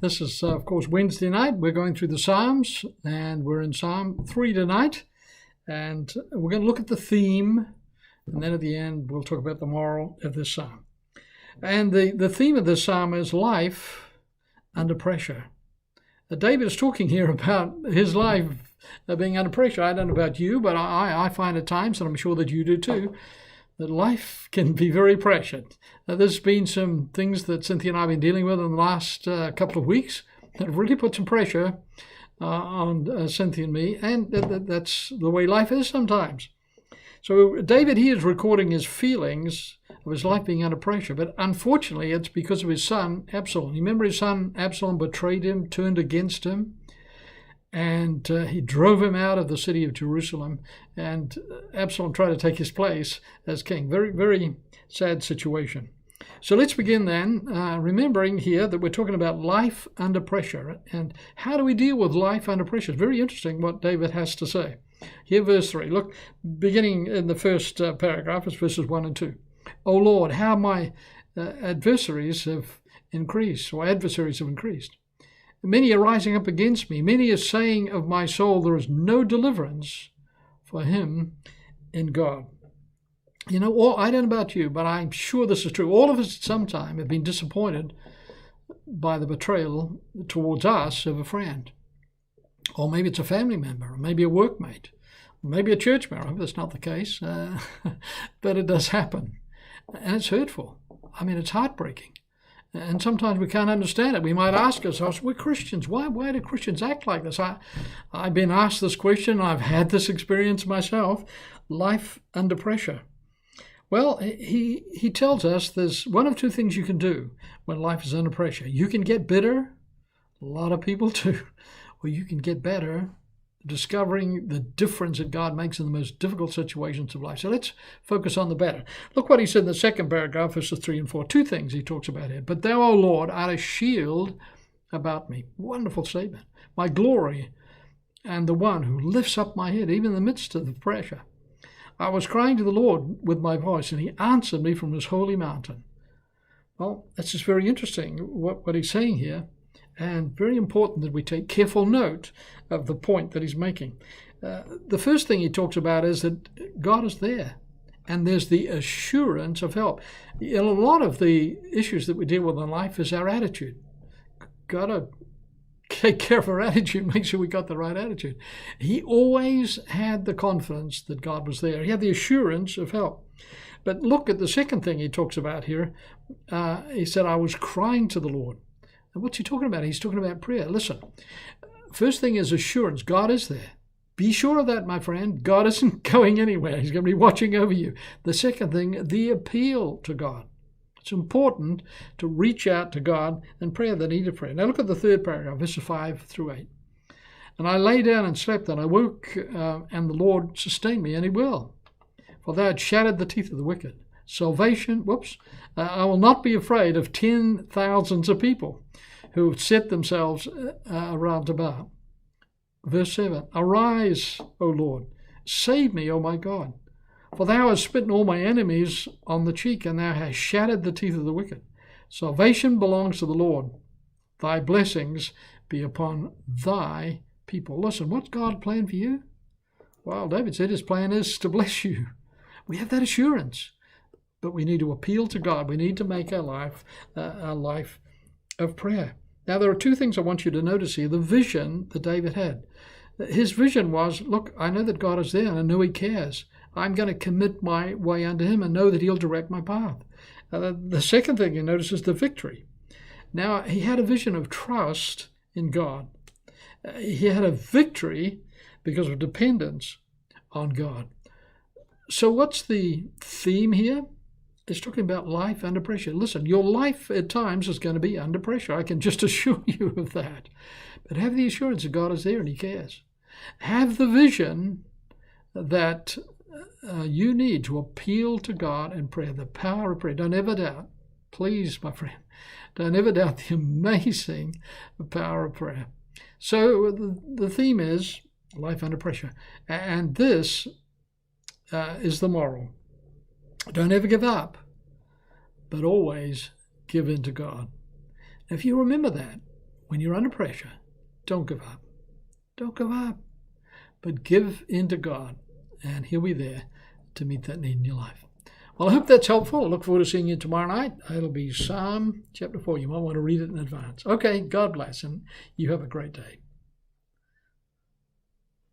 This is, of course, Wednesday night. We're going through the Psalms, and we're in Psalm 3 tonight. And we're going to look at the theme, and then at the end, we'll talk about the moral of this psalm. And the theme of this psalm is life under pressure. David is talking here about his life being under pressure. I don't know about you, but I find at times, and I'm sure that you do too, that life can be very pressured. There's been some things that Cynthia and I have been dealing with in the last couple of weeks that have really put some pressure on Cynthia and me, and that's the way life is sometimes. So David, he is recording his feelings of his life being under pressure, but unfortunately it's because of his son Absalom. You remember his son Absalom betrayed him, turned against him, and he drove him out of the city of Jerusalem, and Absalom tried to take his place as king. Very, very sad situation. So let's begin then, remembering here that we're talking about life under pressure, and how do we deal with life under pressure? It's very interesting what David has to say. Here, verse 3. Look, beginning in the first paragraph, it's verses 1 and 2. O Lord, how my adversaries have increased. Many are rising up against me. Many are saying of my soul, there is no deliverance for him in God. You know, I don't know about you, but I'm sure this is true. All of us at some time have been disappointed by the betrayal towards us of a friend. Or maybe it's a family member, or maybe a workmate, or maybe a church member. I hope that's not the case, but it does happen. And it's hurtful. I mean, it's heartbreaking. And sometimes we can't understand it. We might ask ourselves, we're Christians. Why do Christians act like this? I've been asked this question. I've had this experience myself. Life under pressure. Well, he tells us there's one of two things you can do when life is under pressure. You can get bitter. A lot of people do. Or you can get better, discovering the difference that God makes in the most difficult situations of life. So let's focus on the better. Look what he said in the second paragraph, verses 3 and 4. Two things he talks about here. But thou, O Lord, art a shield about me. Wonderful statement. My glory and the one who lifts up my head, even in the midst of the pressure. I was crying to the Lord with my voice, and he answered me from his holy mountain. Well, that's just very interesting what he's saying here. And very important that we take careful note of the point that he's making. The first thing he talks about is that God is there, and there's the assurance of help. A lot of the issues that we deal with in life is our attitude. Got to take care of our attitude, make sure we got the right attitude. He always had the confidence that God was there. He had the assurance of help. But look at the second thing he talks about here. He said, I was crying to the Lord. And what's he talking about? He's talking about prayer. Listen, first thing is assurance. God is there. Be sure of that, my friend. God isn't going anywhere. He's going to be watching over you. The second thing, the appeal to God. It's important to reach out to God and pray the need of prayer. Now look at the third paragraph, verses 5 through 8. And I lay down and slept, and I woke, and the Lord sustained me, and he will. For thou hast shattered the teeth of the wicked. Salvation, I will not be afraid of 10,000s of people who have set themselves around about. Verse 7, Arise, O Lord, save me, O my God. For thou hast smitten all my enemies on the cheek, and thou hast shattered the teeth of the wicked. Salvation belongs to the Lord. Thy blessings be upon thy people. Listen, what's God's plan for you? Well, David said his plan is to bless you. We have that assurance. But we need to appeal to God. We need to make our life a life of prayer. Now, there are two things I want you to notice here. The vision that David had. His vision was, look, I know that God is there and I know he cares. I'm going to commit my way unto him and know that he'll direct my path. The second thing you notice is the victory. Now, he had a vision of trust in God. He had a victory because of dependence on God. So what's the theme here? It's talking about life under pressure. Listen, your life at times is going to be under pressure. I can just assure you of that. But have the assurance that God is there and he cares. Have the vision that you need to appeal to God in prayer, the power of prayer. Don't ever doubt, please, my friend, don't ever doubt the amazing power of prayer. So the theme is life under pressure. And this is the moral. Don't ever give up, but always give in to God. If you remember that, when you're under pressure, don't give up. Don't give up. But give in to God, and He'll be there to meet that need in your life. Well, I hope that's helpful. I look forward to seeing you tomorrow night. It'll be Psalm chapter 4. You might want to read it in advance. Okay, God bless, and you have a great day.